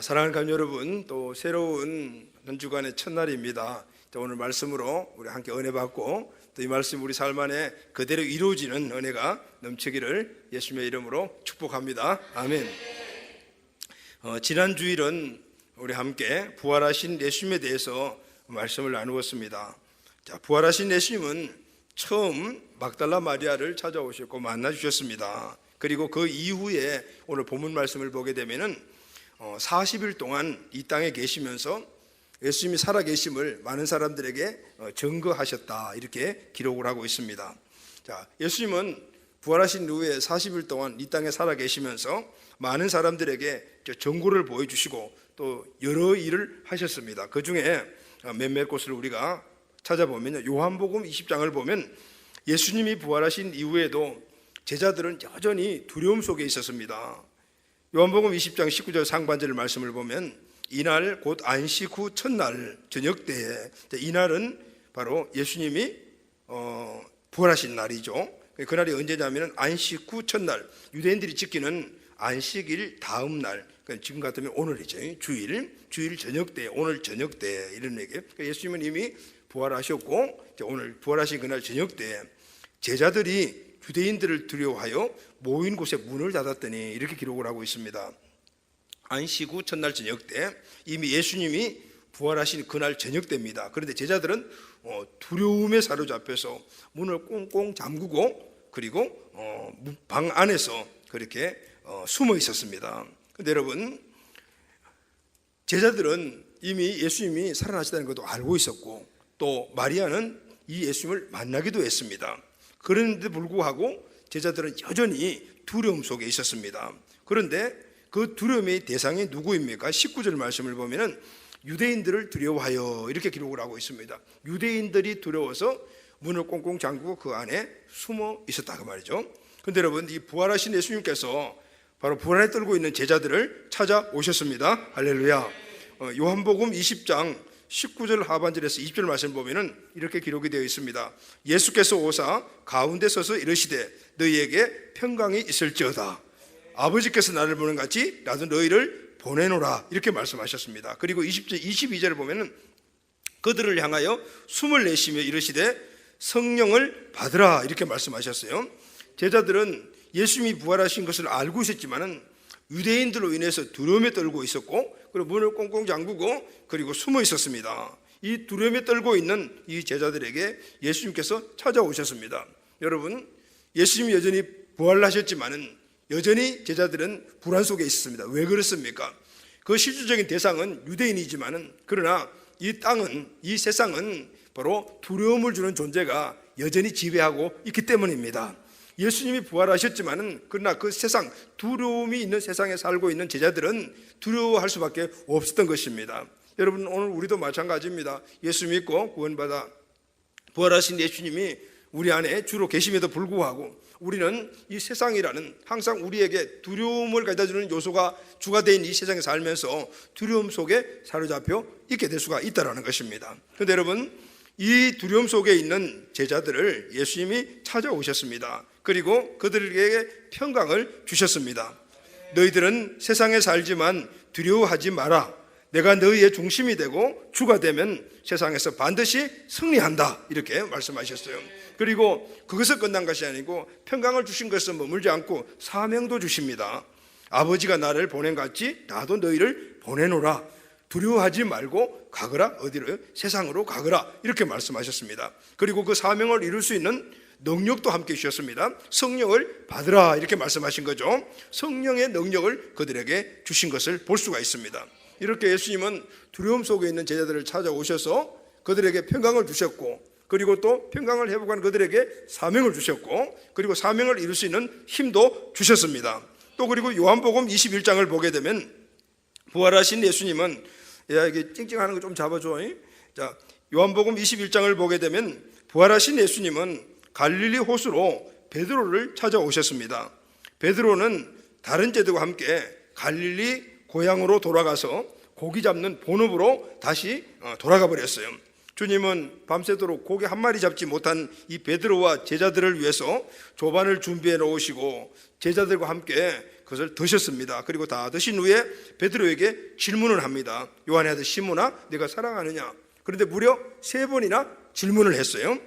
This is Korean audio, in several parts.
사랑하는 가족 여러분, 또 새로운 한 주간의 첫날입니다. 오늘 말씀으로 우리 함께 은혜 받고 또 이 말씀 우리 삶 안에 그대로 이루어지는 은혜가 넘치기를 예수님의 이름으로 축복합니다. 아멘. 지난 주일은 우리 함께 부활하신 예수님에 대해서 말씀을 나누었습니다. 부활하신 예수님은 처음 막달라 마리아를 찾아오셨고 만나 주셨습니다. 그리고 그 이후에 오늘 본문 말씀을 보게 되면은 40일 동안 이 땅에 계시면서 예수님이 살아계심을 많은 사람들에게 증거하셨다, 이렇게 기록을 하고 있습니다. 예수님은 부활하신 이후에 40일 동안 이 땅에 살아계시면서 많은 사람들에게 증거를 보여주시고 또 여러 일을 하셨습니다. 그 중에 몇몇 곳을 우리가 찾아보면 요한복음 20장을 보면 예수님이 부활하신 이후에도 제자들은 여전히 두려움 속에 있었습니다. 요한복음 20장 19절 상반절 말씀을 보면 이날 곧 안식 후 첫날 저녁 때에, 이날은 바로 예수님이 부활하신 날이죠. 그날이 언제냐면 안식 후 첫날, 유대인들이 지키는 안식일 다음 날, 지금 같으면 오늘이죠. 주일 저녁 때, 오늘 저녁 때, 이런 얘기예요. 예수님은 이미 부활하셨고 오늘 부활하신 그날 저녁 때 제자들이 유대인들을 두려워하여 모인 곳에 문을 닫았더니, 이렇게 기록을 하고 있습니다. 안식 후 첫날 저녁 때, 이미 예수님이 부활하신 그날 저녁 때입니다. 그런데 제자들은 두려움에 사로잡혀서 문을 꽁꽁 잠그고 그리고 방 안에서 그렇게 숨어 있었습니다. 그런데 여러분, 제자들은 이미 예수님이 살아나시다는 것도 알고 있었고 또 마리아는 이 예수님을 만나기도 했습니다. 그런데 불구하고 제자들은 여전히 두려움 속에 있었습니다. 그런데 그 두려움의 대상이 누구입니까? 19절 말씀을 보면 유대인들을 두려워하여, 이렇게 기록을 하고 있습니다. 유대인들이 두려워서 문을 꽁꽁 잠그고 그 안에 숨어 있었다, 그 말이죠. 그런데 여러분, 이 부활하신 예수님께서 바로 부활에 떨고 있는 제자들을 찾아오셨습니다. 할렐루야. 요한복음 20장 19절 하반절에서 20절 말씀 보면은 이렇게 기록이 되어 있습니다. 예수께서 오사 가운데 서서 이르시되 너희에게 평강이 있을지어다. 아버지께서 나를 보는 같이 나도 너희를 보내노라, 이렇게 말씀하셨습니다. 그리고 20절 22절을 보면은 그들을 향하여 숨을 내쉬며 이르시되 성령을 받으라, 이렇게 말씀하셨어요. 제자들은 예수님이 부활하신 것을 알고 있었지만은 유대인들로 인해서 두려움에 떨고 있었고 그리고 문을 꽁꽁 잠그고 그리고 숨어 있었습니다. 이 두려움에 떨고 있는 이 제자들에게 예수님께서 찾아오셨습니다. 여러분, 예수님이 여전히 부활하셨지만은 여전히 제자들은 불안 속에 있습니다. 왜 그렇습니까? 그 실질적인 대상은 유대인이지만은 그러나 이 땅은, 이 세상은 바로 두려움을 주는 존재가 여전히 지배하고 있기 때문입니다. 예수님이 부활하셨지만은 그러나 그 세상, 두려움이 있는 세상에 살고 있는 제자들은 두려워할 수밖에 없었던 것입니다. 여러분, 오늘 우리도 마찬가지입니다. 예수 믿고 구원받아 부활하신 예수님이 우리 안에 주로 계심에도 불구하고 우리는 이 세상이라는 항상 우리에게 두려움을 가져다주는 요소가 주가 된 이 세상에 살면서 두려움 속에 사로잡혀 있게 될 수가 있다는 것입니다. 그런데 여러분, 이 두려움 속에 있는 제자들을 예수님이 찾아오셨습니다. 그리고 그들에게 평강을 주셨습니다. 너희들은 세상에 살지만 두려워하지 마라. 내가 너희의 중심이 되고 주가 되면 세상에서 반드시 승리한다, 이렇게 말씀하셨어요. 그리고 그것을 끝난 것이 아니고 평강을 주신 것은 머물지 않고 사명도 주십니다. 아버지가 나를 보낸 같이 나도 너희를 보내노라. 두려워하지 말고 가거라. 어디로? 세상으로 가거라, 이렇게 말씀하셨습니다. 그리고 그 사명을 이룰 수 있는 능력도 함께 주셨습니다. 성령을 받으라, 이렇게 말씀하신 거죠. 성령의 능력을 그들에게 주신 것을 볼 수가 있습니다. 이렇게 예수님은 두려움 속에 있는 제자들을 찾아오셔서 그들에게 평강을 주셨고 그리고 또 평강을 회복한 그들에게 사명을 주셨고 그리고 사명을 이룰 수 있는 힘도 주셨습니다. 또 그리고 요한복음 21장을 보게 되면 부활하신 예수님은, 야, 이게 찡찡하는 거 좀 잡아줘. 자, 요한복음 21장을 보게 되면 부활하신 예수님은 갈릴리 호수로 베드로를 찾아오셨습니다. 베드로는 다른 제자들과 함께 갈릴리 고향으로 돌아가서 고기 잡는 본업으로 다시 돌아가 버렸어요. 주님은 밤새도록 고기 한 마리 잡지 못한 이 베드로와 제자들을 위해서 조반을 준비해 놓으시고 제자들과 함께 그것을 드셨습니다. 그리고 다 드신 후에 베드로에게 질문을 합니다. 요한의 아들 시몬아, 내가 사랑하느냐? 그런데 무려 3번이나 질문을 했어요.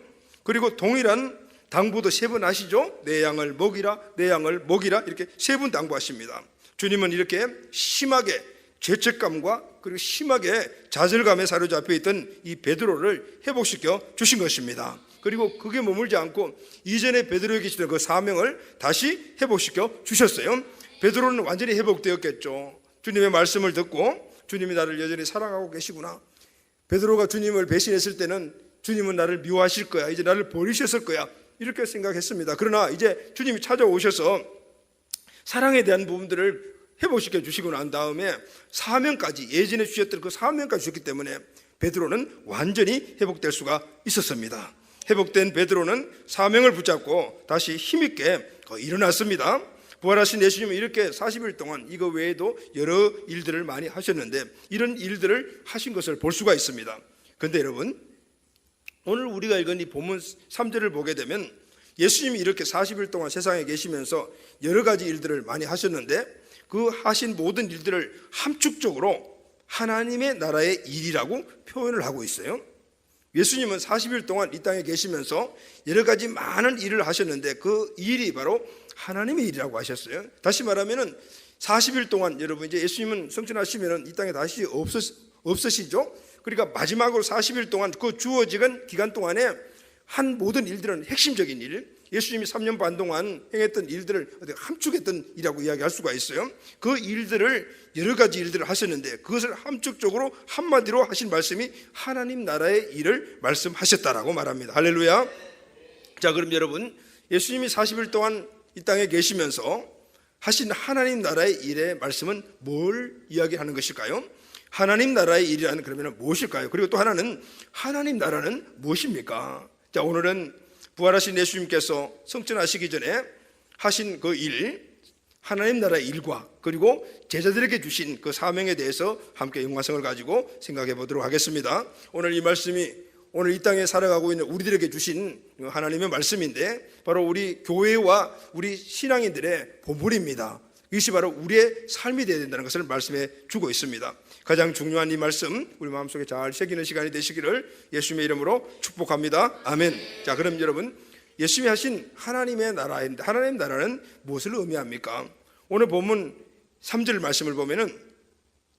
그리고 동일한 당부도 3번 아시죠? 내 양을 먹이라, 내 양을 먹이라, 이렇게 3번 당부하십니다. 주님은 이렇게 심하게 죄책감과 그리고 심하게 좌절감에 사로잡혀 있던 이 베드로를 회복시켜 주신 것입니다. 그리고 그게 머물지 않고 이전에 베드로에게 주던 그 사명을 다시 회복시켜 주셨어요. 베드로는 완전히 회복되었겠죠. 주님의 말씀을 듣고 주님이 나를 여전히 사랑하고 계시구나. 베드로가 주님을 배신했을 때는 주님은 나를 미워하실 거야, 이제 나를 버리셨을 거야, 이렇게 생각했습니다. 그러나 이제 주님이 찾아오셔서 사랑에 대한 부분들을 회복시켜 주시고 난 다음에 사명까지, 예전에 주셨던 그 사명까지 주셨기 때문에 베드로는 완전히 회복될 수가 있었습니다. 회복된 베드로는 사명을 붙잡고 다시 힘있게 일어났습니다. 부활하신 예수님은 이렇게 40일 동안 이거 외에도 여러 일들을 많이 하셨는데 이런 일들을 하신 것을 볼 수가 있습니다. 그런데 여러분, 오늘 우리가 읽은 이 본문 3절을 보게 되면 예수님이 이렇게 40일 동안 세상에 계시면서 여러 가지 일들을 많이 하셨는데 그 하신 모든 일들을 함축적으로 하나님의 나라의 일이라고 표현을 하고 있어요. 예수님은 40일 동안 이 땅에 계시면서 여러 가지 많은 일을 하셨는데 그 일이 바로 하나님의 일이라고 하셨어요. 다시 말하면 40일 동안 여러분 이제 예수님은 성천하시면 이 땅에 다시 없으시죠. 그러니까 마지막으로 40일 동안 그 주어진 기간 동안에 한 모든 일들은 핵심적인 일, 예수님이 3년 반 동안 행했던 일들을 함축했던 일이라고 이야기할 수가 있어요. 그 일들을 여러 가지 일들을 하셨는데 그것을 함축적으로 한마디로 하신 말씀이 하나님 나라의 일을 말씀하셨다라고 말합니다. 할렐루야. 자, 그럼 여러분, 예수님이 40일 동안 이 땅에 계시면서 하신 하나님 나라의 일의 말씀은 뭘 이야기하는 것일까요? 하나님 나라의 일이라는 그러면 무엇일까요? 그리고 또 하나는 하나님 나라는 무엇입니까? 자, 오늘은 부활하신 예수님께서 성천하시기 전에 하신 그 일, 하나님 나라의 일과 그리고 제자들에게 주신 그 사명에 대해서 함께 연관성을 가지고 생각해 보도록 하겠습니다. 오늘 이 말씀이 오늘 이 땅에 살아가고 있는 우리들에게 주신 하나님의 말씀인데 바로 우리 교회와 우리 신앙인들의 보물입니다. 이것이 바로 우리의 삶이 되어야 된다는 것을 말씀해 주고 있습니다. 가장 중요한 이 말씀 우리 마음속에 잘 새기는 시간이 되시기를 예수님의 이름으로 축복합니다. 아멘. 자, 그럼 여러분, 예수님이 하신 하나님의 나라인데 하나님 나라는 무엇을 의미합니까? 오늘 본문 3절 말씀을 보면은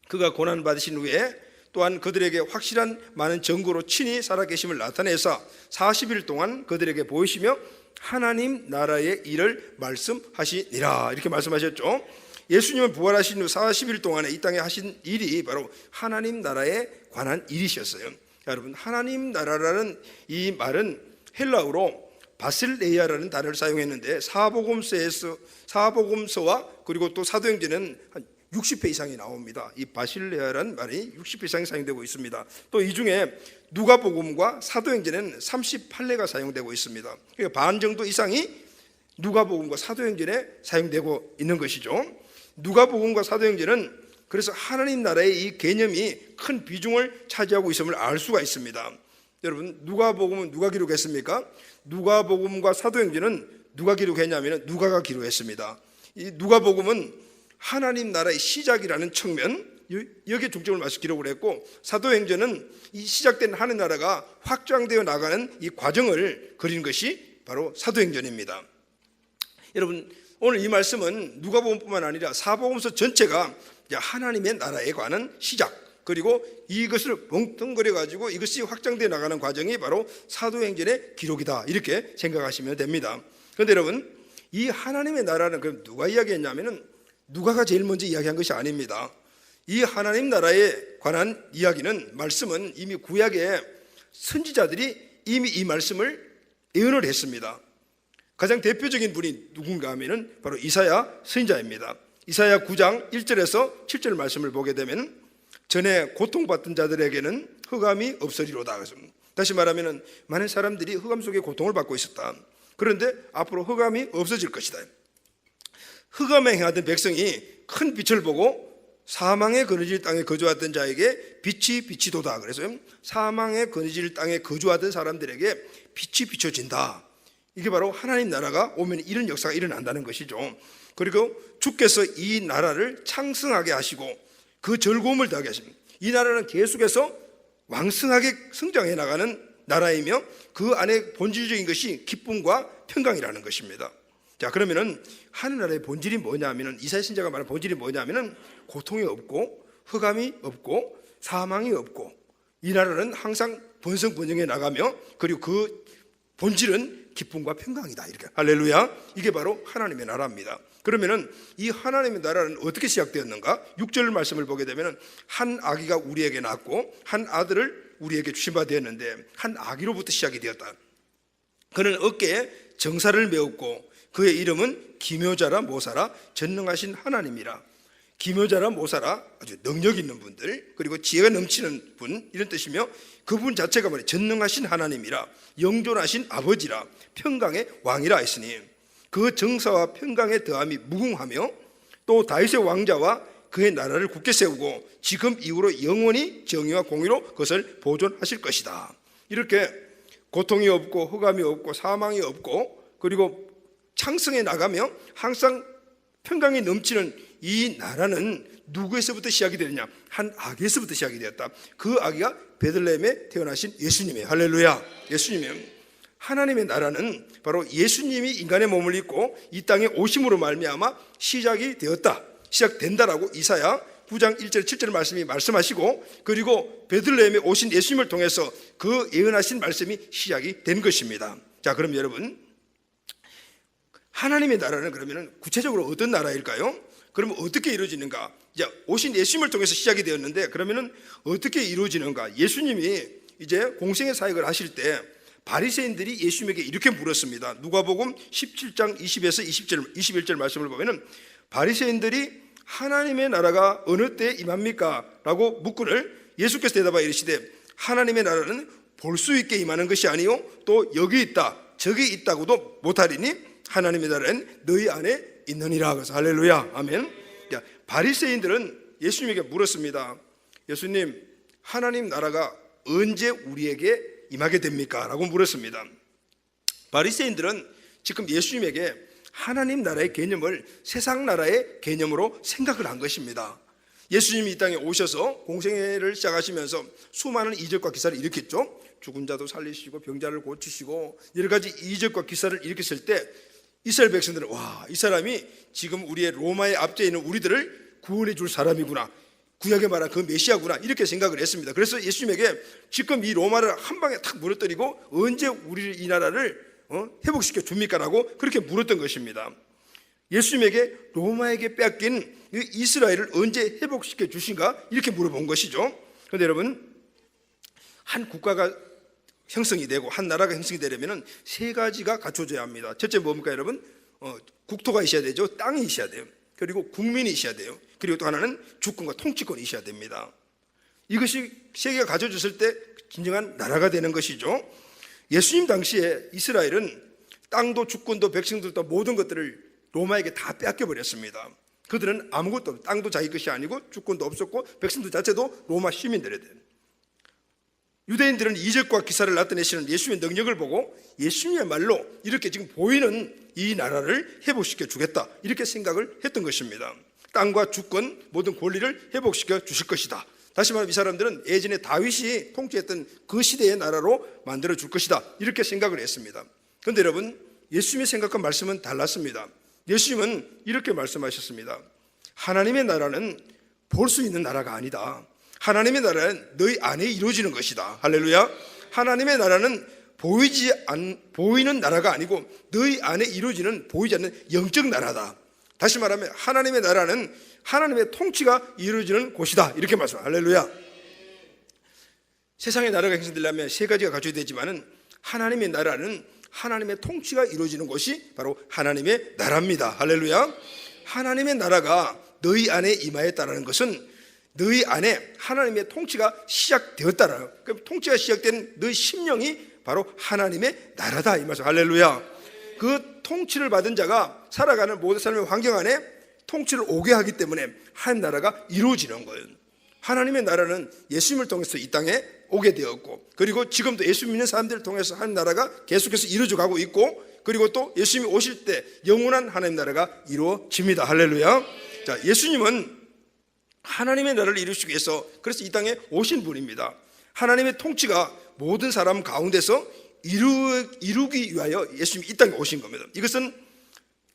그가 고난 받으신 후에 또한 그들에게 확실한 많은 증거로 친히 살아계심을 나타내서 40일 동안 그들에게 보이시며 하나님 나라의 일을 말씀하시니라, 이렇게 말씀하셨죠. 예수님은 부활하신 후 40일 동안에 이 땅에 하신 일이 바로 하나님 나라에 관한 일이셨어요. 여러분, 하나님 나라라는 이 말은 헬라어로 바실레이아라는 단어를 사용했는데 사복음서와 그리고 또 사도행전은 한 60회 이상이 나옵니다. 이 바실레아라는 말이 60회 이상이 사용되고 있습니다. 또 이 중에 누가복음과 사도행전에는 38회가 사용되고 있습니다. 그러니까 반 정도 이상이 누가복음과 사도행전에 사용되고 있는 것이죠. 누가복음과 사도행전은 그래서 하나님 나라의 이 개념이 큰 비중을 차지하고 있음을 알 수가 있습니다. 여러분, 누가복음은 누가 기록했습니까? 누가복음과 사도행전은 누가 기록했냐면 누가가 기록했습니다. 이 누가복음은 하나님 나라의 시작이라는 측면, 여기에 중점을 맞춰 기록을 했고, 사도행전은 이 시작된 하나님 나라가 확장되어 나가는 이 과정을 그린 것이 바로 사도행전입니다. 여러분, 오늘 이 말씀은 누가복음뿐만 아니라 사복음서 전체가 하나님의 나라에 관한 시작, 그리고 이것을 뭉뚱그려 가지고 이것이 확장되어 나가는 과정이 바로 사도행전의 기록이다, 이렇게 생각하시면 됩니다. 그런데 여러분, 이 하나님의 나라는 그럼 누가 이야기했냐면은 누가가 제일 먼저 이야기한 것이 아닙니다. 이 하나님 나라에 관한 이야기는, 말씀은 이미 구약의 선지자들이 이미 이 말씀을 예언을 했습니다. 가장 대표적인 분이 누군가 하면은 바로 이사야 선지자입니다. 이사야 9장 1절에서 7절 말씀을 보게 되면 전에 고통받던 자들에게는 흑암이 없으리로다. 다시 말하면 많은 사람들이 흑암 속에 고통을 받고 있었다. 그런데 앞으로 흑암이 없어질 것이다. 흑암에 행하던 백성이 큰 빛을 보고 사망의 그늘질 땅에 거주하던 자에게 빛이 비치도다. 그래서 사망의 그늘질 땅에 거주하던 사람들에게 빛이 비춰진다. 이게 바로 하나님 나라가 오면 이런 역사가 일어난다는 것이죠. 그리고 주께서 이 나라를 창성하게 하시고 그 즐거움을 더하게 하십니다. 이 나라는 계속해서 왕성하게 성장해 나가는 나라이며 그 안에 본질적인 것이 기쁨과 평강이라는 것입니다. 자, 그러면은 하늘나라의 본질이 뭐냐면은, 이사야 선지자가 말하는 본질이 뭐냐면은 고통이 없고 흑암이 없고 사망이 없고, 이 나라는 항상 번성번영해 나가며 그리고 그 본질은 기쁨과 평강이다. 이렇게 할렐루야. 이게 바로 하나님의 나라입니다. 그러면은 이 하나님의 나라는 어떻게 시작되었는가? 6절 말씀을 보게 되면은 한 아기가 우리에게 낳고 한 아들을 우리에게 주신 바 되었는데, 한 아기로부터 시작이 되었다. 그는 어깨에 정사를 메었고 그의 이름은 기묘자라 모사라 전능하신 하나님이라. 기묘자라 모사라 아주 능력 있는 분들, 그리고 지혜가 넘치는 분, 이런 뜻이며 그분 자체가 뭐냐, 전능하신 하나님이라, 영존하신 아버지라, 평강의 왕이라 했으니 그 정사와 평강의 더함이 무궁하며 또 다윗의 왕자와 그의 나라를 굳게 세우고 지금 이후로 영원히 정의와 공의로 그것을 보존하실 것이다. 이렇게 고통이 없고 흑암이 없고 사망이 없고 그리고 창성해 나가며 항상 평강이 넘치는 이 나라는 누구에서부터 시작이 되느냐? 한 아기에서부터 시작이 되었다. 그 아기가 베들레헴에 태어나신 예수님이에요. 할렐루야. 예수님이에요. 하나님의 나라는 바로 예수님이 인간의 몸을 입고 이 땅에 오심으로 말미암아 시작이 되었다, 시작된다라고 이사야 9장 1절 7절 말씀이 말씀하시고, 그리고 베들레헴에 오신 예수님을 통해서 그 예언하신 말씀이 시작이 된 것입니다. 자, 그럼 여러분, 하나님의 나라는 그러면 구체적으로 어떤 나라일까요? 그러면 어떻게 이루어지는가? 이제 오신 예수님을 통해서 시작이 되었는데 그러면 어떻게 이루어지는가? 예수님이 이제 공생의 사역을 하실 때 바리새인들이 예수님에게 이렇게 물었습니다. 누가복음 17장 20에서 21절 말씀을 보면은 바리새인들이 하나님의 나라가 어느 때에 임합니까? 라고 묻거늘 예수께서 대답하여 이르시되 하나님의 나라는 볼 수 있게 임하는 것이 아니요 또 여기 있다 저기 있다고도 못하리니 하나님의 나라는 너희 안에 있느니라. 그래서 할렐루야, 아멘. 바리새인들은 예수님에게 물었습니다. 예수님, 하나님 나라가 언제 우리에게 임하게 됩니까? 라고 물었습니다. 바리새인들은 지금 예수님에게 하나님 나라의 개념을 세상 나라의 개념으로 생각을 한 것입니다. 예수님이 이 땅에 오셔서 공생애를 시작하시면서 수많은 이적과 기사를 일으켰죠. 죽은 자도 살리시고 병자를 고치시고 여러 가지 이적과 기사를 일으켰을 때 이스라엘 백성들은 와, 이 사람이 지금 우리의 로마의 압제에 있는 우리들을 구원해 줄 사람이구나, 구약에 말한 그 메시아구나, 이렇게 생각을 했습니다. 그래서 예수님에게 지금 이 로마를 한 방에 탁 무너뜨리고 언제 우리 이 나라를 회복시켜 줍니까? 라고 그렇게 물었던 것입니다. 예수님에게 로마에게 뺏긴 이스라엘을 언제 회복시켜 주신가? 이렇게 물어본 것이죠. 그런데 여러분, 한 국가가 형성이 되고 한 나라가 형성이 되려면 세 가지가 갖춰져야 합니다. 첫째 뭡니까 여러분? 국토가 있어야 되죠. 땅이 있어야 돼요. 그리고 국민이 있어야 돼요. 그리고 또 하나는 주권과 통치권이 있어야 됩니다. 이것이 세 개가 갖춰졌을 때 진정한 나라가 되는 것이죠. 예수님 당시에 이스라엘은 땅도 주권도 백성들도 모든 것들을 로마에게 다 뺏겨버렸습니다. 그들은 아무것도 없고 땅도 자기 것이 아니고 주권도 없었고 백성들 자체도 로마 시민들이 돼요. 유대인들은 이적과 기사를 나타내시는 예수님의 능력을 보고 예수님이야말로 이렇게 지금 보이는 이 나라를 회복시켜 주겠다, 이렇게 생각을 했던 것입니다. 땅과 주권 모든 권리를 회복시켜 주실 것이다. 다시 말하면 이 사람들은 예전에 다윗이 통치했던 그 시대의 나라로 만들어 줄 것이다, 이렇게 생각을 했습니다. 그런데 여러분, 예수님의 생각과 말씀은 달랐습니다. 예수님은 이렇게 말씀하셨습니다. 하나님의 나라는 볼 수 있는 나라가 아니다. 하나님의 나라는 너희 안에 이루어지는 것이다. 할렐루야. 하나님의 나라는 보이는 나라가 아니고 너희 안에 이루어지는 보이지 않는 영적 나라다. 다시 말하면 하나님의 나라는 하나님의 통치가 이루어지는 곳이다, 이렇게 말씀합니다. 할렐루야. 세상의 나라가 형성되려면 세 가지가 갖춰야 되지만은 하나님의 나라는 하나님의 통치가 이루어지는 곳이 바로 하나님의 나라입니다. 할렐루야. 하나님의 나라가 너희 안에 임하였다는 것은 너희 안에 하나님의 통치가 시작되었다라는, 그 통치가 시작된 너희 심령이 바로 하나님의 나라다, 이 말씀. 할렐루야. 그 통치를 받은 자가 살아가는 모든 삶의 환경 안에 통치를 오게 하기 때문에 하나님 나라가 이루어지는 거예요. 하나님의 나라는 예수님을 통해서 이 땅에 오게 되었고, 그리고 지금도 예수 믿는 사람들을 통해서 하나님 나라가 계속해서 이루어져 가고 있고, 그리고 또 예수님이 오실 때 영원한 하나님 나라가 이루어집니다. 할렐루야. 자, 예수님은 하나님의 나라를 이루시기 위해서 그래서 이 땅에 오신 분입니다. 하나님의 통치가 모든 사람 가운데서 이루기 위하여 예수님이 이 땅에 오신 겁니다. 이것은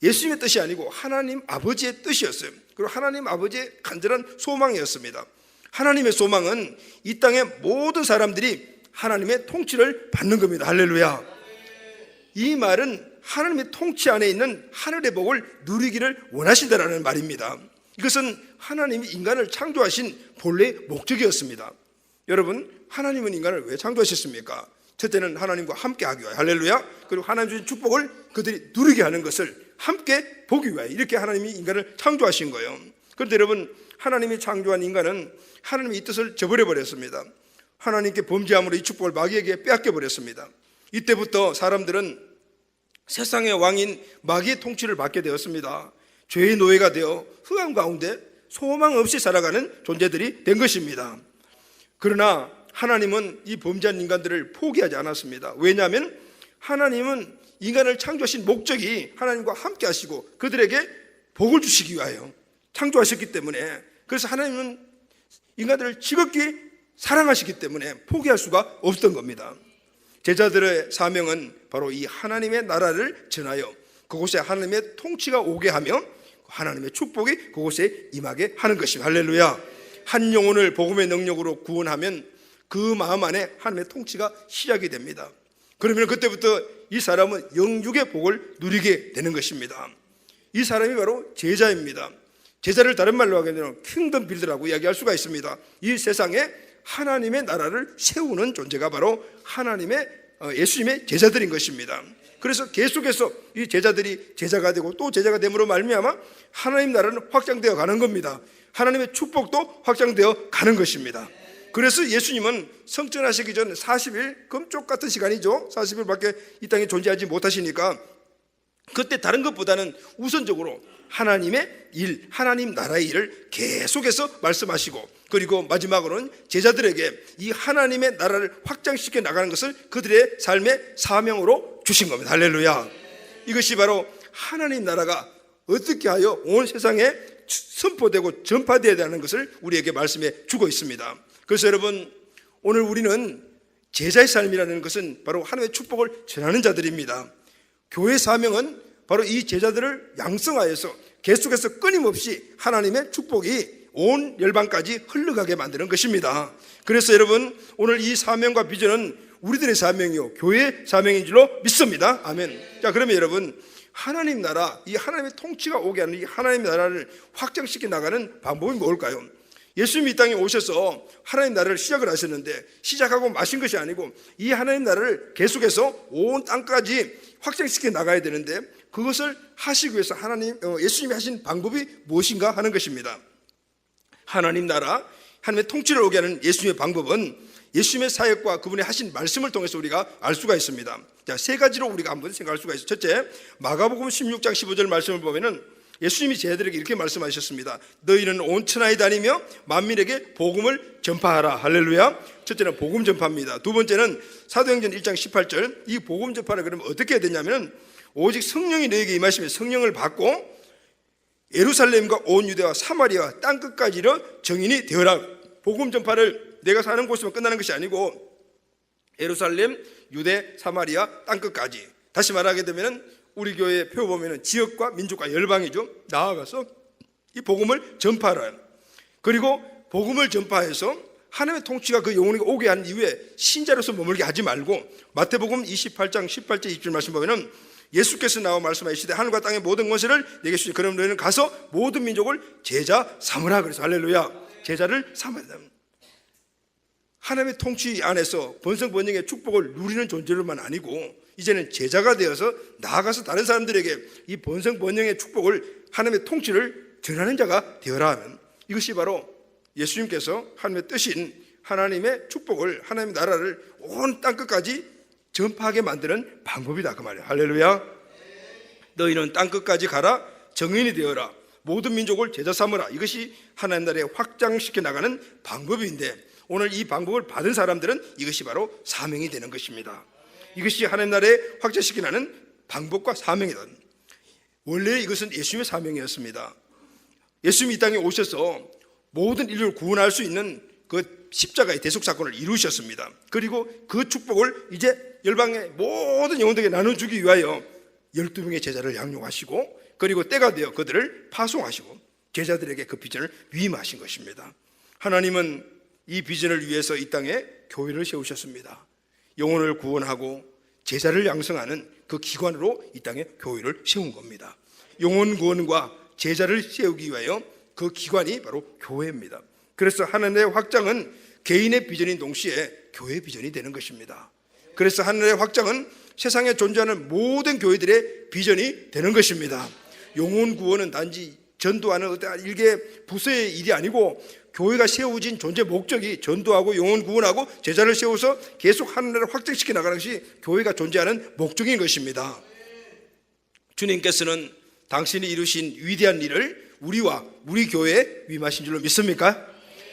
예수님의 뜻이 아니고 하나님 아버지의 뜻이었어요. 그리고 하나님 아버지의 간절한 소망이었습니다. 하나님의 소망은 이 땅의 모든 사람들이 하나님의 통치를 받는 겁니다. 할렐루야. 이 말은 하나님의 통치 안에 있는 하늘의 복을 누리기를 원하신다라는 말입니다. 이것은 하나님이 인간을 창조하신 본래의 목적이었습니다. 여러분, 하나님은 인간을 왜 창조하셨습니까? 첫째는 하나님과 함께 하기 위하여, 할렐루야. 그리고 하나님 주신 축복을 그들이 누리게 하는 것을 함께 보기 위하여 이렇게 하나님이 인간을 창조하신 거예요. 그런데 여러분, 하나님이 창조한 인간은 하나님의 이 뜻을 저버려 버렸습니다. 하나님께 범죄함으로 이 축복을 마귀에게 빼앗겨 버렸습니다. 이때부터 사람들은 세상의 왕인 마귀의 통치를 받게 되었습니다. 죄의 노예가 되어 흑암 가운데 소망 없이 살아가는 존재들이 된 것입니다. 그러나 하나님은 이 범죄한 인간들을 포기하지 않았습니다. 왜냐하면 하나님은 인간을 창조하신 목적이 하나님과 함께 하시고 그들에게 복을 주시기 위하여 창조하셨기 때문에, 그래서 하나님은 인간들을 지극히 사랑하시기 때문에 포기할 수가 없었던 겁니다. 제자들의 사명은 바로 이 하나님의 나라를 전하여 그곳에 하나님의 통치가 오게 하며 하나님의 축복이 그곳에 임하게 하는 것입니다. 할렐루야. 한 영혼을 복음의 능력으로 구원하면 그 마음 안에 하나님의 통치가 시작이 됩니다. 그러면 그때부터 이 사람은 영육의 복을 누리게 되는 것입니다. 이 사람이 바로 제자입니다. 제자를 다른 말로 하게 되면 킹덤 빌더라고 이야기할 수가 있습니다. 이 세상에 하나님의 나라를 세우는 존재가 바로 하나님의 예수님의 제자들인 것입니다. 그래서 계속해서 이 제자들이 제자가 되고 또 제자가 됨으로 말미암아 하나님 나라는 확장되어 가는 겁니다. 하나님의 축복도 확장되어 가는 것입니다. 그래서 예수님은 성천하시기 전 40일, 금쪽 같은 시간이죠. 40일밖에 이 땅에 존재하지 못하시니까 그때 다른 것보다는 우선적으로 하나님의 일, 하나님 나라의 일을 계속해서 말씀하시고, 그리고 마지막으로는 제자들에게 이 하나님의 나라를 확장시켜 나가는 것을 그들의 삶의 사명으로 주신 겁니다. 할렐루야. 이것이 바로 하나님 나라가 어떻게 하여 온 세상에 선포되고 전파되어야 되는 것을 우리에게 말씀해 주고 있습니다. 그래서 여러분, 오늘 우리는 제자의 삶이라는 것은 바로 하나님의 축복을 전하는 자들입니다. 교회 사명은 바로 이 제자들을 양성하여서 계속해서 끊임없이 하나님의 축복이 온 열방까지 흘러가게 만드는 것입니다. 그래서 여러분, 오늘 이 사명과 비전은 우리들의 사명이요 교회의 사명인 줄로 믿습니다. 아멘. 자, 그러면 여러분, 하나님 나라, 이 하나님의 통치가 오게 하는 이 하나님 나라를 확장시켜 나가는 방법이 뭘까요? 예수님이 이 땅에 오셔서 하나님 나라를 시작을 하셨는데 시작하고 마신 것이 아니고 이 하나님 나라를 계속해서 온 땅까지 확장시켜 나가야 되는데, 그것을 하시기 위해서 예수님이 하신 방법이 무엇인가 하는 것입니다. 하나님 나라, 하나님의 통치를 오게 하는 예수님의 방법은 예수님의 사역과 그분의 하신 말씀을 통해서 우리가 알 수가 있습니다. 자, 세 가지로 우리가 한번 생각할 수가 있어요. 첫째, 마가복음 16장 15절 말씀을 보면은 예수님이 제자들에게 이렇게 말씀하셨습니다. 너희는 온 천하에 다니며 만민에게 복음을 전파하라. 할렐루야. 첫째는 복음 전파입니다. 두 번째는 사도행전 1장 18절, 이 복음 전파를 그러면 어떻게 해야 되냐면 오직 성령이 너에게 임하시면 성령을 받고 예루살렘과 온 유대와 사마리아 땅끝까지로 증인이 되어라. 복음 전파를 내가 사는 곳에만 끝나는 것이 아니고 예루살렘, 유대, 사마리아 땅끝까지, 다시 말하게 되면 우리 교회의 표 보면 지역과 민족과 열방이죠. 나아가서 이 복음을 전파하라. 그리고 복음을 전파해서 하나님의 통치가 그 영혼에게 오게 한 이후에 신자로서 머물게 하지 말고 마태복음 28장 18절 20절 말씀 보면 예수께서 나와 말씀하시되 하늘과 땅의 모든 권세를 내게 주시니 그럼 너희는 가서 모든 민족을 제자 삼으라. 그래서 할렐루야, 제자를 삼아야 됩니다. 하나님의 통치 안에서 번성번영의 축복을 누리는 존재로만 아니고 이제는 제자가 되어서 나아가서 다른 사람들에게 이 번성번영의 축복을, 하나님의 통치를 전하는 자가 되어라 하면, 이것이 바로 예수님께서 하나님의 뜻인 하나님의 축복을, 하나님의 나라를 온 땅끝까지 전파하게 만드는 방법이다 그 말이에요. 할렐루야. 너희는 땅끝까지 가라, 증인이 되어라. 모든 민족을 제자 삼으라. 이것이 하나님 나라에 확장시켜 나가는 방법인데, 오늘 이 방법을 받은 사람들은 이것이 바로 사명이 되는 것입니다. 이것이 하나님 나라에 확장시켜 나가는 방법과 사명이다. 원래 이것은 예수님의 사명이었습니다. 예수님이 이 땅에 오셔서 모든 인류를 구원할 수 있는 그 십자가의 대속 사건을 이루셨습니다. 그리고 그 축복을 이제 열방의 모든 영혼들에게 나눠주기 위하여 12명의 제자를 양육하시고, 그리고 때가 되어 그들을 파송하시고 제자들에게 그 비전을 위임하신 것입니다. 하나님은 이 비전을 위해서 이 땅에 교회를 세우셨습니다. 영혼을 구원하고 제자를 양성하는 그 기관으로 이 땅에 교회를 세운 겁니다. 영혼 구원과 제자를 세우기 위하여 그 기관이 바로 교회입니다. 그래서 하나님의 확장은 개인의 비전인 동시에 교회의 비전이 되는 것입니다. 그래서 하나님의 확장은 세상에 존재하는 모든 교회들의 비전이 되는 것입니다. 영혼 구원은 단지 전도하는 어떤 일개 부서의 일이 아니고, 교회가 세워진 존재 목적이 전도하고 영혼 구원하고 제자를 세워서 계속 하나님을 확장시켜 나가는 것이 교회가 존재하는 목적인 것입니다. 주님께서는 당신이 이루신 위대한 일을 우리와 우리 교회에 위임하신 줄로 믿습니까?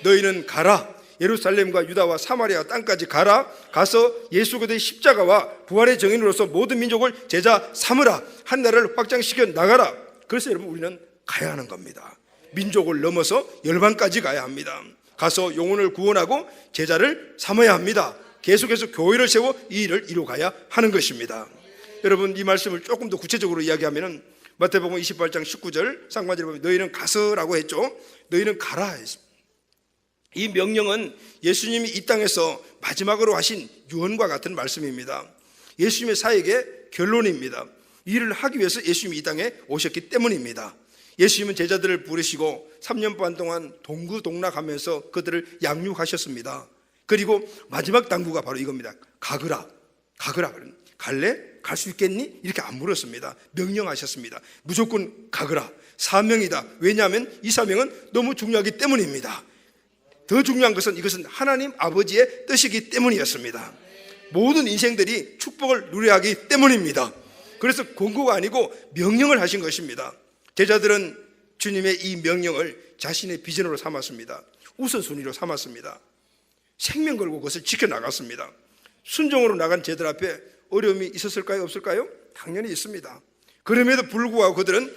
너희는 가라, 예루살렘과 유다와 사마리아 땅까지 가라. 가서 예수 그리스도의 십자가와 부활의 정인으로서 모든 민족을 제자 삼으라. 한 나라를 확장시켜 나가라. 그래서 여러분, 우리는 가야 하는 겁니다. 민족을 넘어서 열방까지 가야 합니다. 가서 영혼을 구원하고 제자를 삼아야 합니다. 계속해서 교회를 세워 이 일을 이루어가야 하는 것입니다. 여러분, 이 말씀을 조금 더 구체적으로 이야기하면 마태복음 28장 19절 상반절에 보면 너희는 가서라고 했죠. 너희는 가라 했습니다. 이 명령은 예수님이 이 땅에서 마지막으로 하신 유언과 같은 말씀입니다. 예수님의 사역의 결론입니다. 이 일을 하기 위해서 예수님이 이 땅에 오셨기 때문입니다. 예수님은 제자들을 부르시고 3년 반 동안 동구동락하면서 그들을 양육하셨습니다. 그리고 마지막 당부가 바로 이겁니다. 가거라. 갈래? 갈 수 있겠니? 이렇게 안 물었습니다. 명령하셨습니다. 무조건 가거라. 사명이다. 왜냐하면 이 사명은 너무 중요하기 때문입니다. 더 중요한 것은 이것은 하나님 아버지의 뜻이기 때문이었습니다. 모든 인생들이 축복을 누려야 하기 때문입니다. 그래서 권고가 아니고 명령을 하신 것입니다. 제자들은 주님의 이 명령을 자신의 비전으로 삼았습니다. 우선순위로 삼았습니다. 생명 걸고 그것을 지켜나갔습니다. 순종으로 나간 제자들 앞에 어려움이 있었을까요? 없을까요? 당연히 있습니다. 그럼에도 불구하고 그들은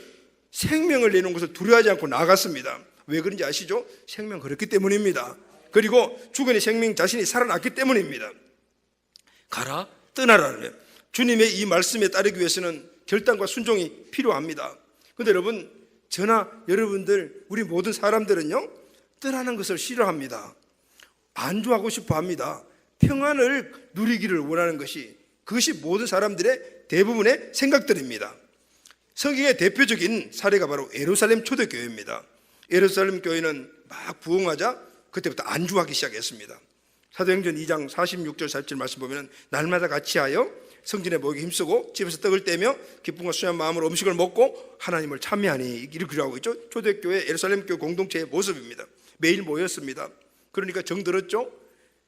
생명을 내놓은 것을 두려워하지 않고 나갔습니다. 왜 그런지 아시죠? 생명 걸었기 때문입니다. 그리고 죽은이 생명 자신이 살아났기 때문입니다. 가라, 떠나라. 주님의 이 말씀에 따르기 위해서는 결단과 순종이 필요합니다. 그런데 여러분, 저나 여러분들, 우리 모든 사람들은요, 떠나는 것을 싫어합니다. 안주하고 싶어 합니다. 평안을 누리기를 원하는 것이, 그것이 모든 사람들의 대부분의 생각들입니다. 성경의 대표적인 사례가 바로 예루살렘 초대교회입니다. 예루살렘 교회는 막 부흥하자 그때부터 안주하기 시작했습니다. 사도행전 2장 46절 47절 말씀 보면 날마다 같이 하여 성전에 모이기 힘쓰고 집에서 떡을 떼며 기쁨과 순한 마음으로 음식을 먹고 하나님을 찬미하니, 이렇게 기록하고 있죠. 초대교회 예루살렘 교회 공동체의 모습입니다. 매일 모였습니다. 그러니까 정들었죠.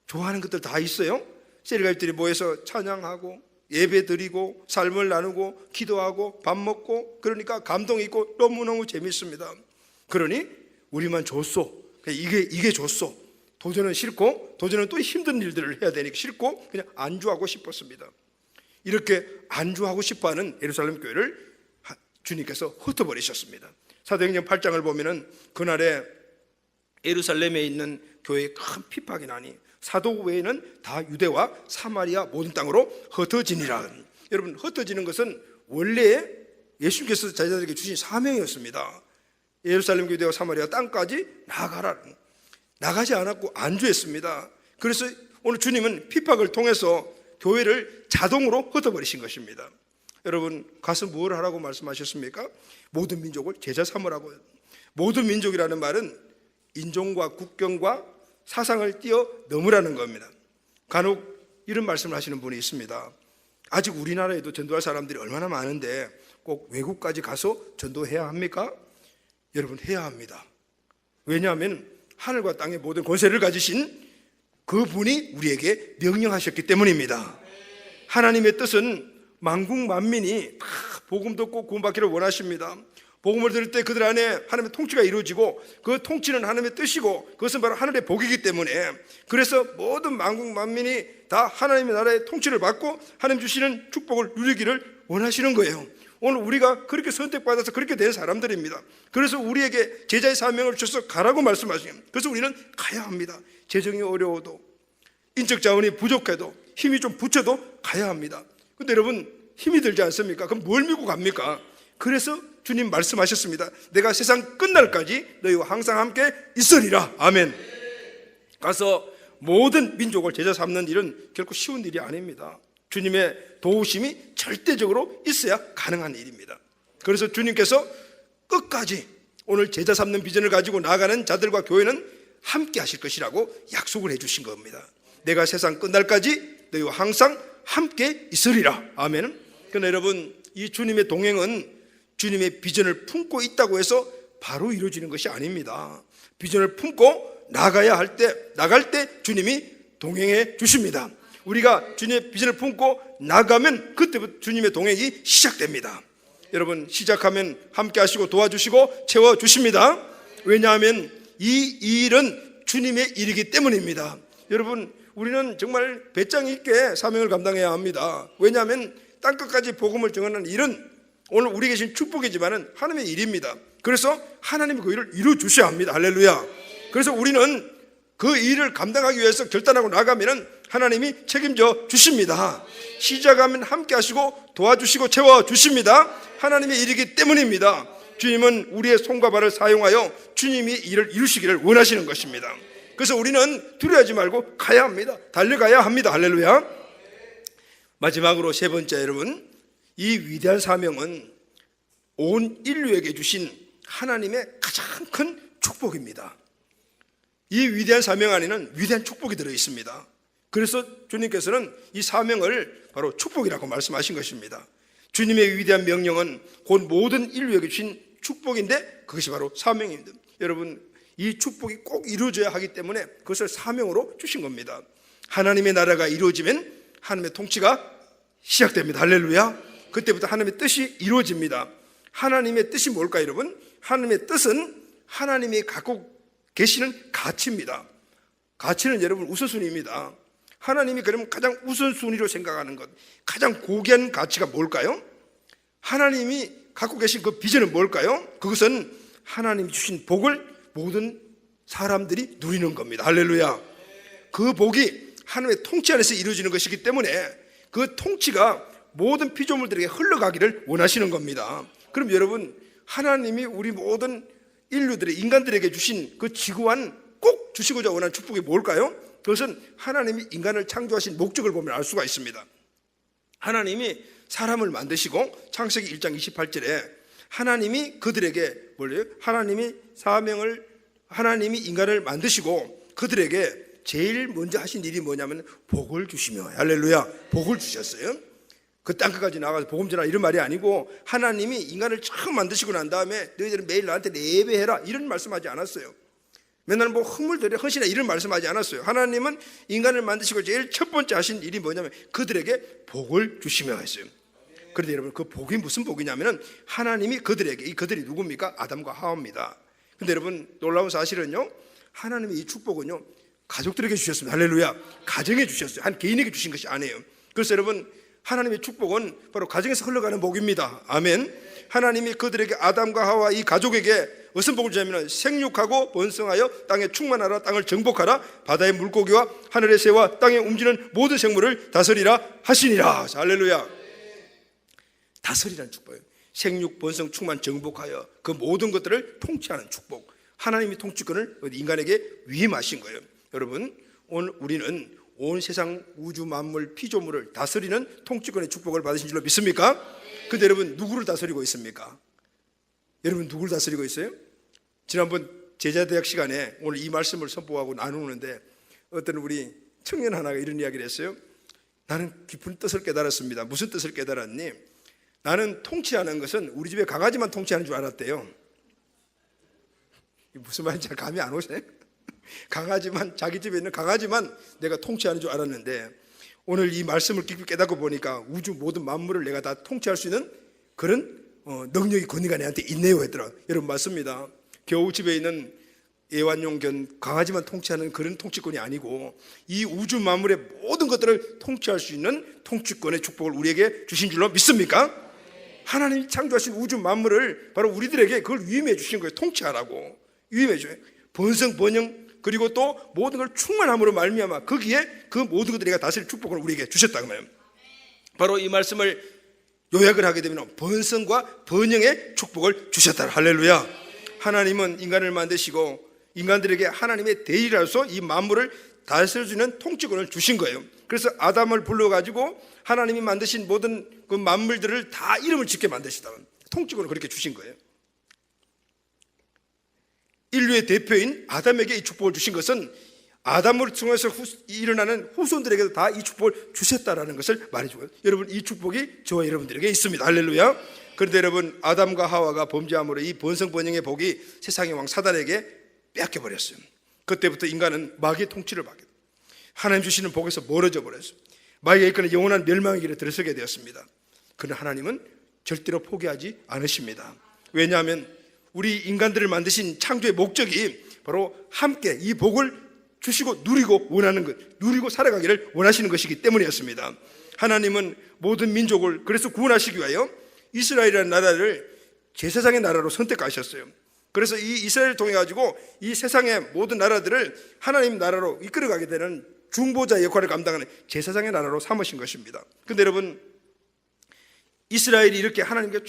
좋아하는 것들 다 있어요. 세리가들이 모여서 찬양하고 예배 드리고 삶을 나누고 기도하고 밥 먹고, 그러니까 감동이 있고 너무너무 재밌습니다. 그러니 우리만 줬소. 이게 줬소. 도전은 싫고, 도전은 또 힘든 일들을 해야 되니까 싫고 그냥 안주하고 싶었습니다. 이렇게 안주하고 싶어하는 예루살렘 교회를 주님께서 흩어버리셨습니다. 사도행전 8장을 보면은 그날에 예루살렘에 있는 교회에 큰 핍박이 나니 사도 외에는 다 유대와 사마리아 모든 땅으로 흩어지니라. 여러분, 흩어지는 것은 원래 예수님께서 제자들에게 주신 사명이었습니다. 예루살렘 유대와 사마리아 땅까지 나가라. 나가지 않았고 안주했습니다. 그래서 오늘 주님은 핍박을 통해서 교회를 자동으로 흩어버리신 것입니다. 여러분, 가서 뭘 하라고 말씀하셨습니까? 모든 민족을 제자 삼으라고요. 모든 민족이라는 말은 인종과 국경과 사상을 뛰어넘으라는 겁니다. 간혹 이런 말씀을 하시는 분이 있습니다. 아직 우리나라에도 전도할 사람들이 얼마나 많은데 꼭 외국까지 가서 전도해야 합니까? 여러분, 해야 합니다. 왜냐하면 하늘과 땅의 모든 권세를 가지신 그분이 우리에게 명령하셨기 때문입니다. 하나님의 뜻은 만국 만민이 다 복음 듣고 구원받기를 원하십니다. 복음을 들을 때 그들 안에 하나님의 통치가 이루어지고 그 통치는 하나님의 뜻이고 그것은 바로 하늘의 복이기 때문에 그래서 모든 만국 만민이 다 하나님의 나라의 통치를 받고 하나님 주시는 축복을 누리기를 원하시는 거예요. 오늘 우리가 그렇게 선택받아서 그렇게 된 사람들입니다. 그래서 우리에게 제자의 사명을 주셔서 가라고 말씀하시는 거예요. 그래서 우리는 가야 합니다. 재정이 어려워도 인적 자원이 부족해도 힘이 좀 부쳐도 가야 합니다. 근데 여러분 힘이 들지 않습니까? 그럼 뭘 믿고 갑니까? 그래서 주님 말씀하셨습니다. 내가 세상 끝날까지 너희와 항상 함께 있으리라. 아멘. 가서 모든 민족을 제자 삼는 일은 결코 쉬운 일이 아닙니다. 주님의 도우심이 절대적으로 있어야 가능한 일입니다. 그래서 주님께서 끝까지 오늘 제자 삼는 비전을 가지고 나아가는 자들과 교회는 함께 하실 것이라고 약속을 해주신 겁니다. 내가 세상 끝날까지 너희와 항상 함께 있으리라. 아멘. 그러나 여러분 이 주님의 동행은 주님의 비전을 품고 있다고 해서 바로 이루어지는 것이 아닙니다. 비전을 품고 나갈 때 주님이 동행해 주십니다. 우리가 주님의 비전을 품고 나가면 그때부터 주님의 동행이 시작됩니다. 여러분 시작하면 함께 하시고 도와주시고 채워주십니다. 왜냐하면 이 일은 주님의 일이기 때문입니다. 여러분 우리는 정말 배짱 있게 사명을 감당해야 합니다. 왜냐하면 땅끝까지 복음을 전하는 일은 오늘 우리 계신 축복이지만은 하나님의 일입니다. 그래서 하나님이 그 일을 이루어 주셔야 합니다. 할렐루야. 그래서 우리는 그 일을 감당하기 위해서 결단하고 나가면은 하나님이 책임져 주십니다. 시작하면 함께 하시고 도와주시고 채워 주십니다. 하나님의 일이기 때문입니다. 주님은 우리의 손과 발을 사용하여 주님이 일을 이루시기를 원하시는 것입니다. 그래서 우리는 두려워하지 말고 가야 합니다. 달려가야 합니다. 할렐루야. 마지막으로 세 번째, 여러분 이 위대한 사명은 온 인류에게 주신 하나님의 가장 큰 축복입니다. 이 위대한 사명 안에는 위대한 축복이 들어 있습니다. 그래서 주님께서는 이 사명을 바로 축복이라고 말씀하신 것입니다. 주님의 위대한 명령은 곧 모든 인류에게 주신 축복인데 그것이 바로 사명입니다. 여러분 이 축복이 꼭 이루어져야 하기 때문에 그것을 사명으로 주신 겁니다. 하나님의 나라가 이루어지면 하나님의 통치가 시작됩니다. 할렐루야. 그때부터 하나님의 뜻이 이루어집니다. 하나님의 뜻이 뭘까요, 여러분? 하나님의 뜻은 하나님이 갖고 계시는 가치입니다. 가치는 여러분 우선순위입니다. 하나님이 그러면 가장 우선순위로 생각하는 것, 가장 고귀한 가치가 뭘까요? 하나님이 갖고 계신 그 비전은 뭘까요? 그것은 하나님이 주신 복을 모든 사람들이 누리는 겁니다. 할렐루야. 그 복이 하나님의 통치 안에서 이루어지는 것이기 때문에 그 통치가 모든 피조물들에게 흘러가기를 원하시는 겁니다. 그럼 여러분 하나님이 우리 모든 인류들의 인간들에게 주신 그 지구안 꼭 주시고자 원하는 축복이 뭘까요? 그것은 하나님이 인간을 창조하신 목적을 보면 알 수가 있습니다. 하나님이 사람을 만드시고 창세기 1장 28절에 하나님이 그들에게 뭘요? 하나님이 인간을 만드시고 그들에게 제일 먼저 하신 일이 뭐냐면 복을 주시며, 할렐루야, 복을 주셨어요. 그 땅끝까지 나가서 복음 전하라 이런 말이 아니고 하나님이 인간을 처음 만드시고 난 다음에 너희들은 매일 나한테 예배해라 이런 말씀하지 않았어요. 맨날 뭐 흥물들에 헌신해 이런 말씀하지 않았어요. 하나님은 인간을 만드시고 제일 첫 번째 하신 일이 뭐냐면 그들에게 복을 주시며 했어요. 그런데 여러분 그 복이 무슨 복이냐면은 하나님이 그들에게, 이 그들이 누굽니까? 아담과 하와입니다. 근데 여러분 놀라운 사실은요, 하나님의 이 축복은요 가족들에게 주셨습니다. 할렐루야. 가정에 주셨어요. 한 개인에게 주신 것이 아니에요. 그래서 여러분 하나님의 축복은 바로 가정에서 흘러가는 복입니다. 아멘. 하나님이 그들에게, 아담과 하와 이 가족에게 무슨 복을 주냐면 생육하고 번성하여 땅에 충만하라, 땅을 정복하라, 바다의 물고기와 하늘의 새와 땅에 움직이는 모든 생물을 다스리라 하시니라. 할렐루야. 다스리라는 축복이에요. 생육, 번성, 충만, 정복하여 그 모든 것들을 통치하는 축복. 하나님이 통치권을 인간에게 위임하신 거예요. 여러분 오늘 우리는 온 세상 우주 만물 피조물을 다스리는 통치권의 축복을 받으신 줄로 믿습니까? 근데 여러분 누구를 다스리고 있습니까? 여러분 누구를 다스리고 있어요? 지난번 제자대학 시간에 오늘 이 말씀을 선포하고 나누는데 어떤 우리 청년 하나가 이런 이야기를 했어요. 나는 깊은 뜻을 깨달았습니다. 무슨 뜻을 깨달았니? 나는 통치하는 것은 우리 집에 강아지만 통치하는 줄 알았대요. 무슨 말인지 잘 감이 안 오시네? 강아지만, 자기 집에 있는 강아지만 내가 통치하는 줄 알았는데 오늘 이 말씀을 깊이 깨닫고 보니까 우주 모든 만물을 내가 다 통치할 수 있는 그런 능력이 권위가 내한테 있네요 했더라. 여러분 맞습니다. 겨우 집에 있는 애완용견 강아지만 통치하는 그런 통치권이 아니고 이 우주 만물의 모든 것들을 통치할 수 있는 통치권의 축복을 우리에게 주신 줄로 믿습니까? 하나님이 창조하신 우주 만물을 바로 우리들에게 그걸 위임해 주신 거예요. 통치하라고 위임해 줘요. 번성 번영 그리고 또 모든 걸 충만함으로 말미암아 거기에 그 모든 것들이 다스릴 축복을 우리에게 주셨다고 말해요. 바로 이 말씀을 요약을 하게 되면 번성과 번영의 축복을 주셨다. 할렐루야. 하나님은 인간을 만드시고 인간들에게 하나님의 대리라서 이 만물을 다스려주는 통치권을 주신 거예요. 그래서 아담을 불러가지고 하나님이 만드신 모든 그 만물들을 다 이름을 짓게 만드시다. 통치권을 그렇게 주신 거예요. 인류의 대표인 아담에게 이 축복을 주신 것은 아담을 통해서 일어나는 후손들에게도 다 이 축복을 주셨다라는 것을 말해주고요. 여러분 이 축복이 저와 여러분들에게 있습니다. 할렐루야. 그런데 여러분 아담과 하와가 범죄함으로 이 번성번영의 복이 세상의 왕 사단에게 빼앗겨버렸어요. 그때부터 인간은 마귀의 통치를 받게 됩니다. 하나님 주시는 복에서 멀어져 버렸어요. 마귀가 이끄는 영원한 멸망의 길에 들어서게 되었습니다. 그러나 하나님은 절대로 포기하지 않으십니다. 왜냐하면 우리 인간들을 만드신 창조의 목적이 바로 함께 이 복을 주시고 누리고 원하는 것, 누리고 살아가기를 원하시는 것이기 때문이었습니다. 하나님은 모든 민족을 그래서 구원하시기 위하여 이스라엘이라는 나라를 제사장의 나라로 선택하셨어요. 그래서 이 이스라엘을 통해 가지고 이 세상의 모든 나라들을 하나님 나라로 이끌어가게 되는 중보자 역할을 감당하는 제사장의 나라로 삼으신 것입니다. 그런데 여러분 이스라엘이 이렇게 하나님께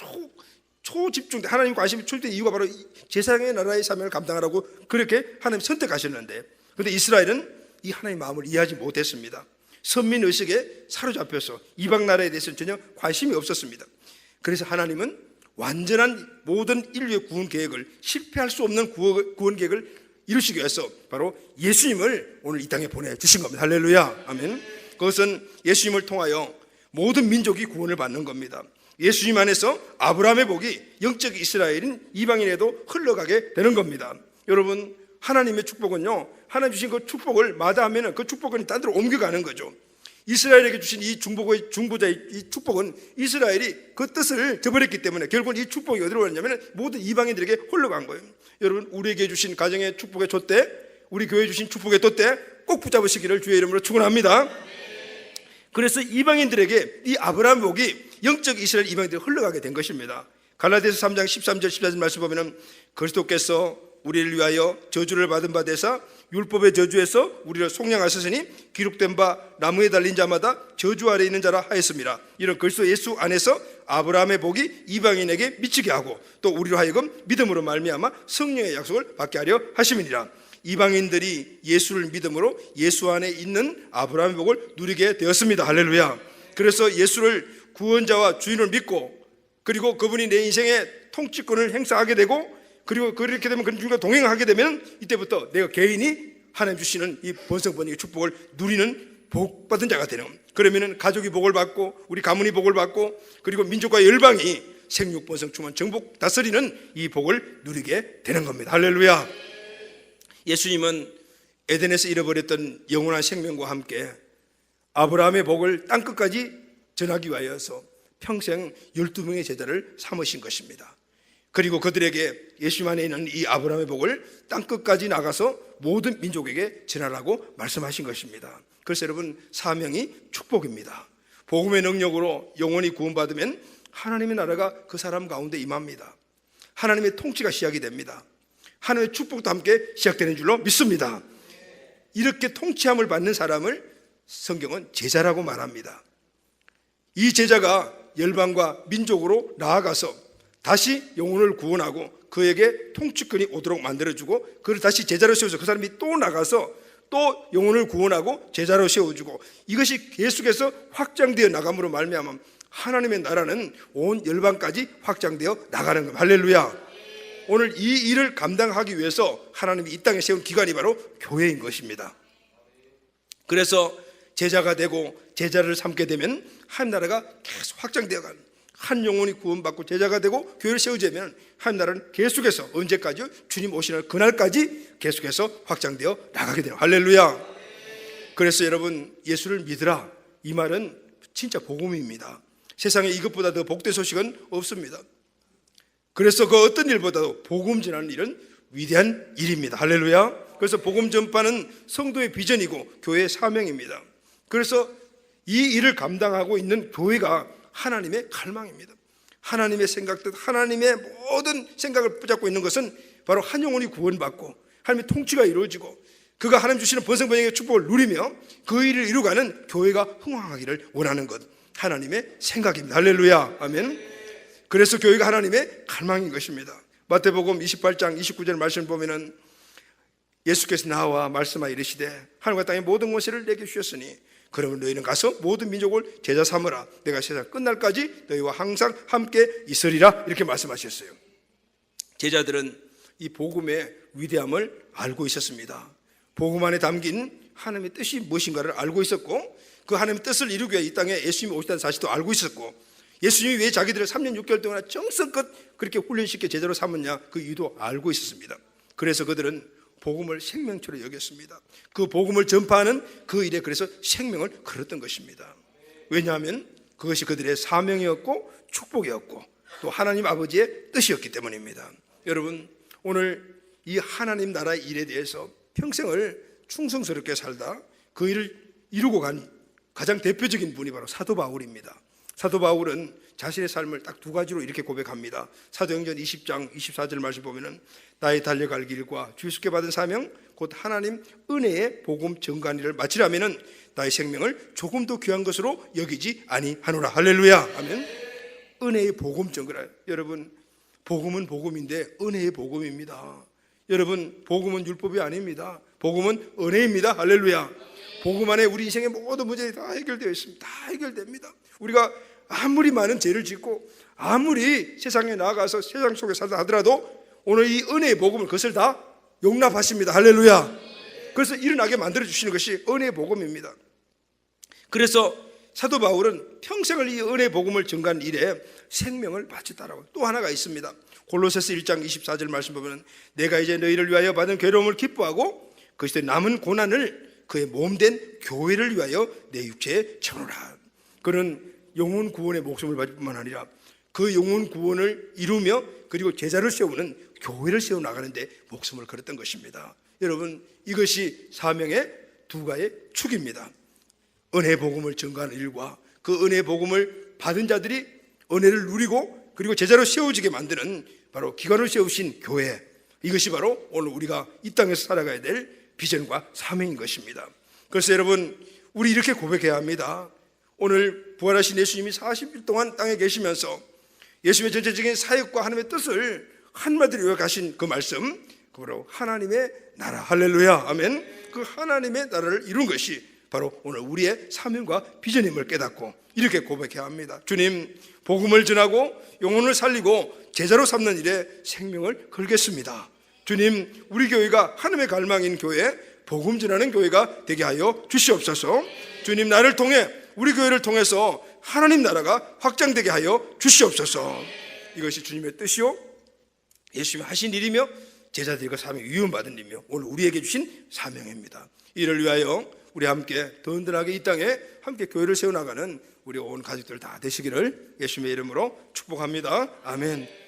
초집중돼 하나님 관심이 초점된 이유가 바로 제사장의 나라의 사명을 감당하라고 그렇게 하나님 선택하셨는데, 그런데 이스라엘은 이 하나님의 마음을 이해하지 못했습니다. 선민의식에 사로잡혀서 이방 나라에 대해서는 전혀 관심이 없었습니다. 그래서 하나님은 완전한 모든 인류의 구원 계획을, 실패할 수 없는 구원 계획을 이루시기 위해서 바로 예수님을 오늘 이 땅에 보내주신 겁니다. 할렐루야. 아멘. 그것은 예수님을 통하여 모든 민족이 구원을 받는 겁니다. 예수님 안에서 아브라함의 복이 영적 이스라엘인 이방인에도 흘러가게 되는 겁니다. 여러분 하나님의 축복은요, 하나님 주신 그 축복을 마다하면 그 축복은 딴 데로 옮겨가는 거죠. 이스라엘에게 주신 이 중보자의 이 축복은 이스라엘이 그 뜻을 저버렸기 때문에 결국은 이 축복이 어디로 갔냐면 모든 이방인들에게 흘러간 거예요. 여러분 우리에게 주신 가정의 축복의 돛대, 우리 교회에 주신 축복의 돛대 꼭 붙잡으시기를 주의 이름으로 축원합니다. 그래서 이방인들에게 이 아브라함 복이 영적 이스라엘 이방인들이 흘러가게 된 것입니다. 갈라디아서 3장 13절 14절 말씀 보면 그리스도께서 우리를 위하여 저주를 받은 바 되사 율법의 저주에서 우리를 속량하셨으니 기록된 바 나무에 달린 자마다 저주 아래 있는 자라 하였습니다. 이런 그리스도 예수 안에서 아브라함의 복이 이방인에게 미치게 하고 또 우리로 하여금 믿음으로 말미암아 성령의 약속을 받게 하려 하심이니라. 이방인들이 예수를 믿음으로 예수 안에 있는 아브라함의 복을 누리게 되었습니다. 할렐루야. 그래서 예수를 구원자와 주인을 믿고 그리고 그분이 내 인생의 통치권을 행사하게 되고 그리고 그렇게 되면 그분과 동행하게 되면 이때부터 내가 개인이 하나님 주시는 이 번성번영의 축복을 누리는 복받은 자가 되는, 그러면은 가족이 복을 받고 우리 가문이 복을 받고 그리고 민족과 열방이 생육 번성 충만 정복 다스리는 이 복을 누리게 되는 겁니다. 할렐루야. 예수님은 에덴에서 잃어버렸던 영원한 생명과 함께 아브라함의 복을 땅끝까지 전하기 위하여서 평생 12명의 제자를 삼으신 것입니다. 그리고 그들에게 예수님 안에 있는 이 아브라함의 복을 땅끝까지 나가서 모든 민족에게 전하라고 말씀하신 것입니다. 그래서 여러분 사명이 축복입니다. 복음의 능력으로 영원히 구원받으면 하나님의 나라가 그 사람 가운데 임합니다. 하나님의 통치가 시작이 됩니다. 하나님의 축복도 함께 시작되는 줄로 믿습니다. 이렇게 통치함을 받는 사람을 성경은 제자라고 말합니다. 이 제자가 열방과 민족으로 나아가서 다시 영혼을 구원하고 그에게 통치권이 오도록 만들어주고 그를 다시 제자로 세워서 그 사람이 또 나가서 또 영혼을 구원하고 제자로 세워주고 이것이 계속해서 확장되어 나감으로 말미암아 하나님의 나라는 온 열방까지 확장되어 나가는 겁니다. 할렐루야. 오늘 이 일을 감당하기 위해서 하나님이 이 땅에 세운 기관이 바로 교회인 것입니다. 그래서 제자가 되고 제자를 삼게 되면 하나님 나라가 계속 확장되어 가는, 한 영혼이 구원받고 제자가 되고 교회를 세우자면 하나님 나라는 계속해서 언제까지요? 주님 오시는 그날까지 계속해서 확장되어 나가게 돼요. 할렐루야. 그래서 여러분 예수를 믿으라, 이 말은 진짜 복음입니다. 세상에 이것보다 더 복된 소식은 없습니다. 그래서 그 어떤 일보다도 복음 전하는 일은 위대한 일입니다. 할렐루야. 그래서 복음 전파는 성도의 비전이고 교회의 사명입니다. 그래서 이 일을 감당하고 있는 교회가 하나님의 갈망입니다. 하나님의 생각뜻, 하나님의 모든 생각을 붙잡고 있는 것은 바로 한 영혼이 구원받고 하나님의 통치가 이루어지고 그가 하나님 주시는 번성번영의 축복을 누리며 그 일을 이루가는 교회가 흥왕하기를 원하는 것, 하나님의 생각입니다. 할렐루야. 아멘. 그래서 교회가 하나님의 갈망인 것입니다. 마태복음 28장 29절 말씀을 보면은 예수께서 나와 말씀하여 이르시되 하늘과 땅의 모든 권세를 내게 주셨으니 그러면 너희는 가서 모든 민족을 제자 삼으라. 내가 세상 끝날까지 너희와 항상 함께 있으리라. 이렇게 말씀하셨어요. 제자들은 이 복음의 위대함을 알고 있었습니다. 복음 안에 담긴 하나님의 뜻이 무엇인가를 알고 있었고 그 하나님의 뜻을 이루기 위해 이 땅에 예수님이 오셨다는 사실도 알고 있었고 예수님이 왜 자기들을 3년 6개월 동안 정성껏 그렇게 훈련시켜 제자로 삼았냐 그 이유도 알고 있었습니다. 그래서 그들은 복음을 생명처로 여겼습니다. 그 복음을 전파하는 그 일에 그래서 생명을 걸었던 것입니다. 왜냐하면 그것이 그들의 사명이었고 축복이었고 또 하나님 아버지의 뜻이었기 때문입니다. 여러분 오늘 이 하나님 나라의 일에 대해서 평생을 충성스럽게 살다 그 일을 이루고 간 가장 대표적인 분이 바로 사도 바울입니다. 사도 바울은 자신의 삶을 딱 두 가지로 이렇게 고백합니다. 사도행전 20장 24절 말씀 보면은 나의 달려갈 길과 주님께 받은 사명 곧 하나님 은혜의 복음 전가니를 마치려면은 나의 생명을 조금도 귀한 것으로 여기지 아니하노라. 할렐루야. 아멘. 은혜의 복음 전가라. 여러분 복음은 복음인데 은혜의 복음입니다. 여러분 복음은 율법이 아닙니다. 복음은 은혜입니다. 할렐루야. 복음 안에 우리 인생의 모든 문제들이 다 해결되어 있습니다. 다 해결됩니다. 우리가 아무리 많은 죄를 짓고 아무리 세상에 나아가서 세상 속에 살다 하더라도 오늘 이 은혜의 복음을 그것을 다 용납하십니다. 할렐루야. 그래서 일어나게 만들어주시는 것이 은혜의 복음입니다. 그래서 사도 바울은 평생을 이 은혜의 복음을 전가하는 일에 생명을 바쳤다라고. 또 하나가 있습니다. 골로새서 1장 24절 말씀 보면 내가 이제 너희를 위하여 받은 괴로움을 기뻐하고 그것이 남은 고난을 그의 몸된 교회를 위하여 내 육체에 쳐놓으라. 그는 영혼 구원의 목숨을 바칠 뿐만 아니라 그 영혼 구원을 이루며 그리고 제자를 세우는 교회를 세워나가는데 목숨을 걸었던 것입니다. 여러분 이것이 사명의 두 가지의 축입니다. 은혜 복음을 전가하는 일과 그 은혜 복음을 받은 자들이 은혜를 누리고 그리고 제자로 세워지게 만드는 바로 기관을 세우신 교회, 이것이 바로 오늘 우리가 이 땅에서 살아가야 될 비전과 사명인 것입니다. 그래서 여러분 우리 이렇게 고백해야 합니다. 오늘 부활하신 예수님이 40일 동안 땅에 계시면서 예수님의 전체적인 사역과 하나님의 뜻을 한마디로 요약하신 그 말씀, 그 바로 하나님의 나라. 할렐루야. 아멘. 그 하나님의 나라를 이룬 것이 바로 오늘 우리의 사명과 비전임을 깨닫고 이렇게 고백해야 합니다. 주님, 복음을 전하고 영혼을 살리고 제자로 삼는 일에 생명을 걸겠습니다. 주님, 우리 교회가 하나님의 갈망인 교회, 복음 전하는 교회가 되게 하여 주시옵소서. 주님, 나를 통해 우리 교회를 통해서 하나님 나라가 확장되게 하여 주시옵소서. 이것이 주님의 뜻이요 예수님이 하신 일이며 제자들과 사명이 위임받은 일이며 오늘 우리에게 주신 사명입니다. 이를 위하여 우리 함께 든든하게 이 땅에 함께 교회를 세워나가는 우리 온 가족들 다 되시기를 예수님의 이름으로 축복합니다. 아멘.